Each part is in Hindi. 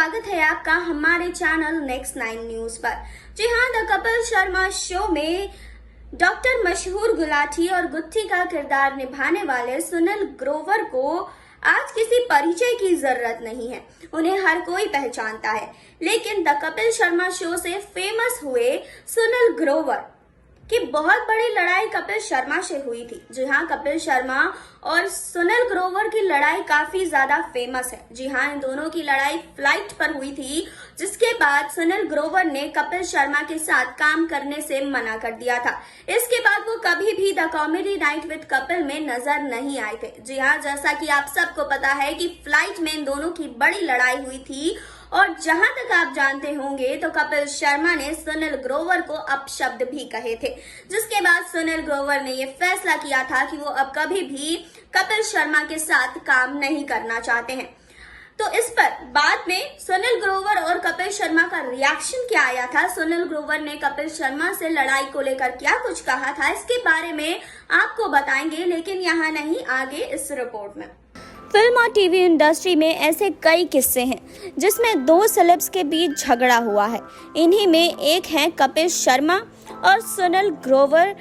स्वागत है आपका हमारे चैनल नेक्स्ट 9 न्यूज पर। जी हाँ, द कपिल शर्मा शो में डॉक्टर मशहूर गुलाटी और गुत्थी का किरदार निभाने वाले सुनील ग्रोवर को आज किसी परिचय की जरूरत नहीं है। उन्हें हर कोई पहचानता है, लेकिन द कपिल शर्मा शो से फेमस हुए सुनील ग्रोवर की बहुत बड़ी लड़ाई कपिल शर्मा से हुई थी। जी हाँ, कपिल शर्मा और सुनील ग्रोवर की लड़ाई काफी ज्यादा फेमस है। जी हाँ, इन दोनों की लड़ाई फ्लाइट पर हुई थी, जिसके बाद सुनील ग्रोवर ने कपिल शर्मा के साथ काम करने से मना कर दिया था। इसके बाद वो कभी भी the comedy night with Kapil में नजर नहीं आए थे। जी हाँ, जैसा कि आप सबको पता है कि फ्लाइट में इन दोनों की बड़ी लड़ाई हुई थी और जहां तक आप जानते होंगे तो कपिल शर्मा ने सुनील ग्रोवर को अपशब्द भी कहे थे, जिसके बाद सुनील ग्रोवर ने ये फैसला किया था कि वो अब कभी भी कपिल शर्मा के साथ काम नहीं करना चाहते हैं। तो इस पर बाद में सुनील ग्रोवर और कपिल शर्मा का रिएक्शन क्या आया था, सुनील ग्रोवर ने कपिल शर्मा से लड़ाई को लेकर क्या कुछ कहा था, इसके बारे में आपको बताएंगे, लेकिन यहाँ नहीं, आगे इस रिपोर्ट में। फिल्म और टीवी इंडस्ट्री में ऐसे कई किस्से हैं जिसमें दो सेलेब्स के बीच झगड़ा हुआ है। इन्हीं में एक है कपिल शर्मा और सुनील ग्रोवर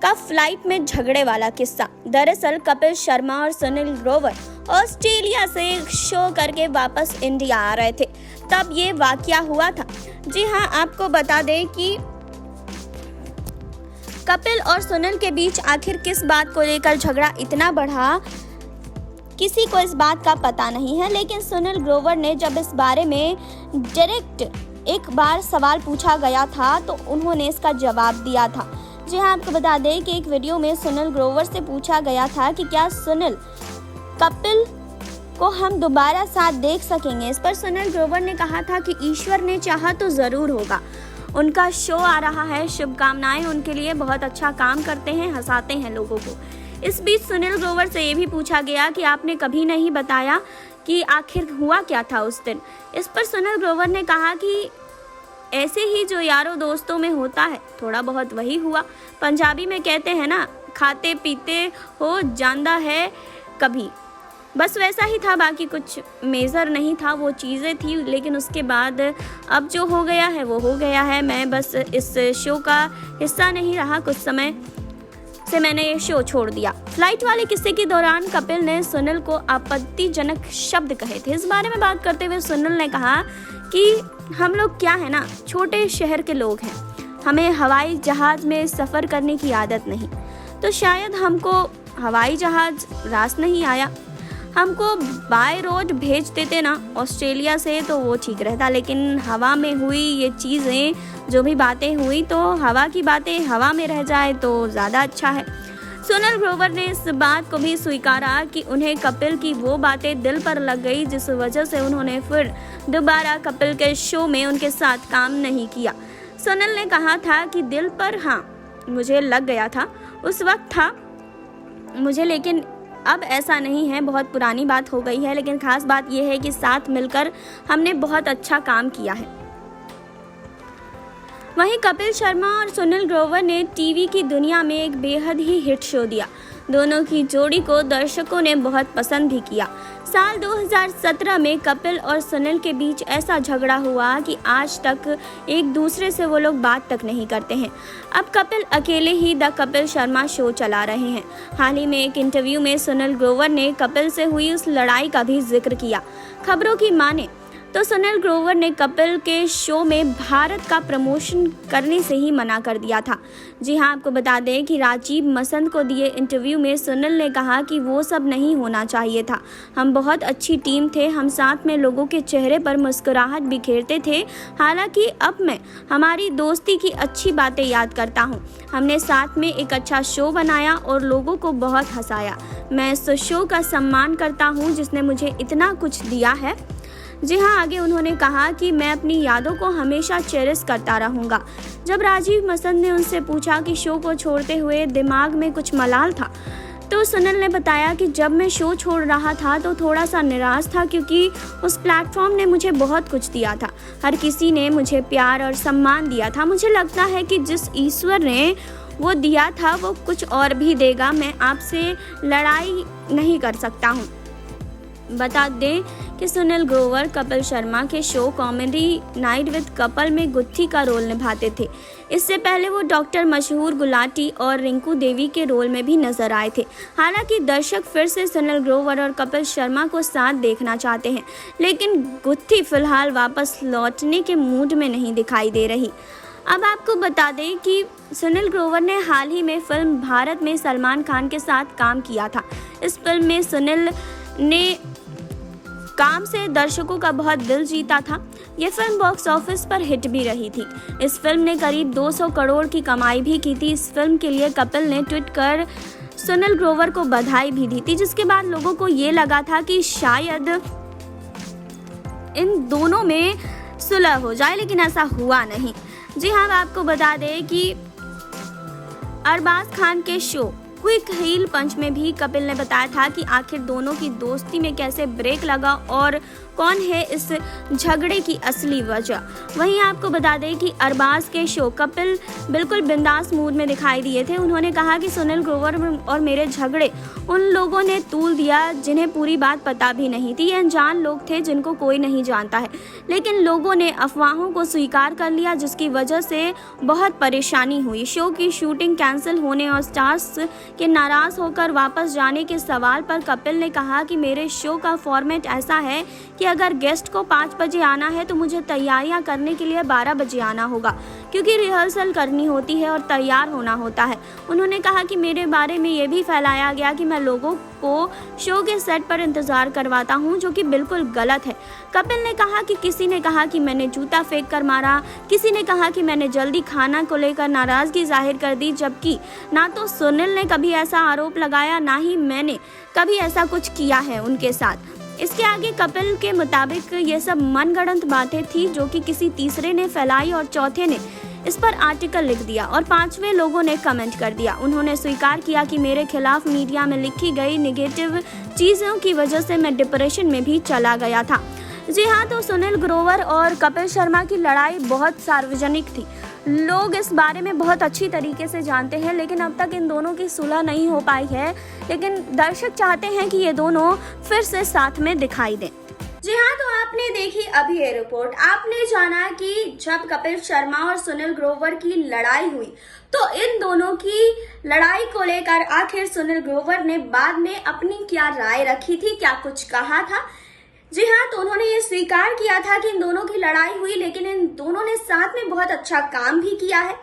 का फ्लाइट में झगड़े वाला किस्सा। दरअसल कपिल शर्मा और सुनील ग्रोवर ऑस्ट्रेलिया से शो करके वापस इंडिया आ रहे थे, तब ये वाकया हुआ था। जी हाँ, आपको बता दें कि कपिल और सुनील के बीच आखिर किस बात को लेकर झगड़ा इतना बढ़ा, किसी को इस बात का पता नहीं है। लेकिन सुनील ग्रोवर ने जब इस बारे में डायरेक्ट एक बार सवाल पूछा गया था तो उन्होंने इसका जवाब दिया था। जी हाँ, आपको बता दें कि एक वीडियो में सुनील ग्रोवर से पूछा गया था कि क्या सुनील कपिल को हम दोबारा साथ देख सकेंगे। इस पर सुनील ग्रोवर ने कहा था कि ईश्वर ने चाहा तो जरूर होगा। उनका शो आ रहा है, शुभकामनाएं उनके लिए, बहुत अच्छा काम करते हैं, हंसाते हैं लोगों को। इस बीच सुनील ग्रोवर से ये भी पूछा गया कि आपने कभी नहीं बताया कि आखिर हुआ क्या था उस दिन। इस पर सुनील ग्रोवर ने कहा कि ऐसे ही जो यारों दोस्तों में होता है, थोड़ा बहुत वही हुआ। पंजाबी में कहते हैं ना, खाते पीते हो जानदा है कभी, बस वैसा ही था, बाकी कुछ मेजर नहीं था, वो चीज़ें थी। लेकिन उसके बाद अब जो हो गया है वो हो गया है। मैं बस इस शो का हिस्सा नहीं रहा, कुछ समय से मैंने ये शो छोड़ दिया। फ्लाइट वाले किस्से के दौरान कपिल ने सुनील को आपत्तिजनक शब्द कहे थे। इस बारे में बात करते हुए सुनील ने कहा कि हम लोग क्या है ना, छोटे शहर के लोग हैं, हमें हवाई जहाज में सफ़र करने की आदत नहीं, तो शायद हमको हवाई जहाज रास नहीं आया, हमको बाय रोड भेज देते ना ऑस्ट्रेलिया से तो वो ठीक रहता। लेकिन हवा में हुई ये चीज़ें, जो भी बातें हुई, तो हवा की बातें हवा में रह जाए तो ज़्यादा अच्छा है। सुनील ग्रोवर ने इस बात को भी स्वीकारा कि उन्हें कपिल की वो बातें दिल पर लग गई, जिस वजह से उन्होंने फिर दोबारा कपिल के शो में उनके साथ काम नहीं किया। सुनील ने कहा था कि दिल पर हाँ मुझे लग गया था, उस वक्त था मुझे, लेकिन अब ऐसा नहीं है, बहुत पुरानी बात हो गई है। लेकिन खास बात यह है कि साथ मिलकर हमने बहुत अच्छा काम किया है। वहीं कपिल शर्मा और सुनील ग्रोवर ने टीवी की दुनिया में एक बेहद ही हिट शो दिया। दोनों की जोड़ी को दर्शकों ने बहुत पसंद भी किया। साल 2017 में कपिल और सुनील के बीच ऐसा झगड़ा हुआ कि आज तक एक दूसरे से वो लोग बात तक नहीं करते हैं। अब कपिल अकेले ही द कपिल शर्मा शो चला रहे हैं। हाल ही में एक इंटरव्यू में सुनील ग्रोवर ने कपिल से हुई उस लड़ाई का भी जिक्र किया। खबरों की माने तो सुनील ग्रोवर ने कपिल के शो में भारत का प्रमोशन करने से ही मना कर दिया था। जी हाँ, आपको बता दें कि राजीव मसंद को दिए इंटरव्यू में सुनील ने कहा कि वो सब नहीं होना चाहिए था, हम बहुत अच्छी टीम थे, हम साथ में लोगों के चेहरे पर मुस्कुराहट बिखेरते थे। हालांकि अब मैं हमारी दोस्ती की अच्छी बातें याद करता हूँ, हमने साथ में एक अच्छा शो बनाया और लोगों को बहुत हंसाया। मैं इस शो का सम्मान करता हूँ जिसने मुझे इतना कुछ दिया है। जी हाँ, आगे उन्होंने कहा कि मैं अपनी यादों को हमेशा चेरिश करता रहूँगा। जब राजीव मसंद ने उनसे पूछा कि शो को छोड़ते हुए दिमाग में कुछ मलाल था, तो सुनील ने बताया कि जब मैं शो छोड़ रहा था तो थोड़ा सा निराश था, क्योंकि उस प्लेटफॉर्म ने मुझे बहुत कुछ दिया था, हर किसी ने मुझे प्यार और सम्मान दिया था। मुझे लगता है कि जिस ईश्वर ने वो दिया था वो कुछ और भी देगा, मैं आपसे लड़ाई नहीं कर सकता हूँ। बता दें कि सुनील ग्रोवर कपिल शर्मा के show comedy night with couple में गुत्थी का रोल निभाते थे। इससे पहले वो डॉक्टर मशहूर गुलाटी और रिंकू देवी के रोल में भी नजर आए थे। हालांकि दर्शक फिर से सुनील ग्रोवर और कपिल शर्मा को साथ देखना चाहते हैं, लेकिन गुत्थी फिलहाल वापस लौटने के मूड में नहीं दिखाई दे रही। अब आपको बता दें कि सुनील ग्रोवर ने हाल ही में फिल्म भारत में सलमान खान के साथ काम किया था। इस फिल्म में सुनील ने काम से दर्शकों का बहुत दिल जीता था। ये फिल्म बॉक्स ऑफिस पर हिट भी रही थी। इस फिल्म ने करीब 200 करोड़ की कमाई भी की थी। इस फिल्म के लिए कपिल ने ट्वीट कर सुनील ग्रोवर को बधाई भी दी थी, जिसके बाद लोगों को ये लगा था कि शायद इन दोनों में सुलह हो जाए, लेकिन ऐसा हुआ नहीं। जी हाँ, आपको बता दें कि अरबाज खान के शो क्विक हील पंच में भी कपिल ने बताया था कि आखिर दोनों की दोस्ती में कैसे ब्रेक लगा और कौन है इस झगड़े की असली वजह। वहीं आपको बता दें कि अरबाज के शो कपिल बिल्कुल बिंदास मूड में दिखाई दिए थे। उन्होंने कहा कि सुनील ग्रोवर और मेरे झगड़े उन लोगों ने तूल दिया जिन्हें पूरी बात पता भी नहीं थी। ये अनजान लोग थे जिनको कोई नहीं जानता है, लेकिन लोगों ने अफवाहों को स्वीकार कर लिया, जिसकी वजह से बहुत परेशानी हुई। शो की शूटिंग कैंसिल होने और स्टार्स के नाराज होकर वापस जाने के सवाल पर कपिल ने कहा कि मेरे शो का फॉर्मेट ऐसा है कि अगर गेस्ट को 5 बजे आना है तो मुझे तैयारियां करने के लिए 12 बजे आना होगा, क्योंकि रिहर्सल करनी होती है और तैयार होना होता है। उन्होंने कहा कि मेरे बारे में ये भी फैलाया गया कि मैं लोगों को शो के सेट पर इंतजार करवाता हूं, जो कि बिल्कुल गलत है। कपिल ने कहा कि किसी ने कहा कि मैंने जूता फेंक कर मारा, किसी ने कहा कि मैंने जल्दी खाना को लेकर नाराजगी जाहिर कर दी, जबकि ना तो सुनील ने कभी ऐसा आरोप लगाया, ना ही मैंने कभी ऐसा कुछ किया है उनके साथ। इसके आगे कपिल के मुताबिक ये सब मनगढ़ंत बातें थी जो कि किसी तीसरे ने फैलाई और चौथे ने इस पर आर्टिकल लिख दिया और 5वें लोगों ने कमेंट कर दिया। उन्होंने स्वीकार किया कि मेरे खिलाफ मीडिया में लिखी गई नेगेटिव चीज़ों की वजह से मैं डिप्रेशन में भी चला गया था। जी हाँ, तो सुनील ग्रोवर और कपिल शर्मा की लड़ाई बहुत सार्वजनिक थी। लोग इस बारे में बहुत अच्छी तरीके से जानते हैं, लेकिन अब तक इन दोनों की सुलह नहीं हो पाई है। लेकिन दर्शक चाहते हैं कि ये दोनों फिर से साथ में दिखाई दें। जी हाँ, तो आपने देखी अभी ये रिपोर्ट। आपने जाना कि जब कपिल शर्मा और सुनील ग्रोवर की लड़ाई हुई तो इन दोनों की लड़ाई को लेकर आखिर सुनील ग्रोवर ने बाद में अपनी क्या राय रखी थी, क्या कुछ कहा था। जी हाँ, तो उन्होंने ये स्वीकार किया था कि इन दोनों की लड़ाई हुई, लेकिन इन दोनों ने साथ में बहुत अच्छा काम भी किया है।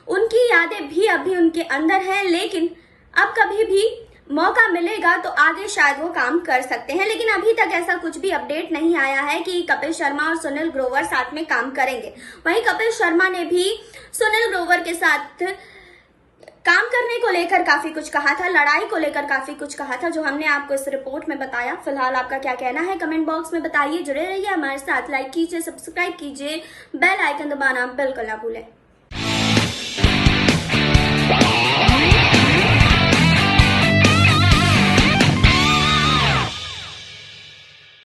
उनकी यादें भी अभी उनके अंदर हैं, लेकिन अब कभी भी मौका मिलेगा तो आगे शायद वो काम कर सकते हैं। लेकिन अभी तक ऐसा कुछ भी अपडेट नहीं आया है कि कपिल शर्मा और सुनील ग्रोवर साथ में काम करेंगे। वहीं कपिल शर्मा ने भी सुनील ग्रोवर के साथ काम करने को लेकर काफी कुछ कहा था, लड़ाई को लेकर काफी कुछ कहा था, जो हमने आपको इस रिपोर्ट में बताया। फिलहाल आपका क्या कहना है कमेंट बॉक्स में बताइए। जुड़े रहिए हमारे साथ, लाइक कीजिए, सब्सक्राइब कीजिए, बेल आइकन दबाना बिल्कुल ना भूलें।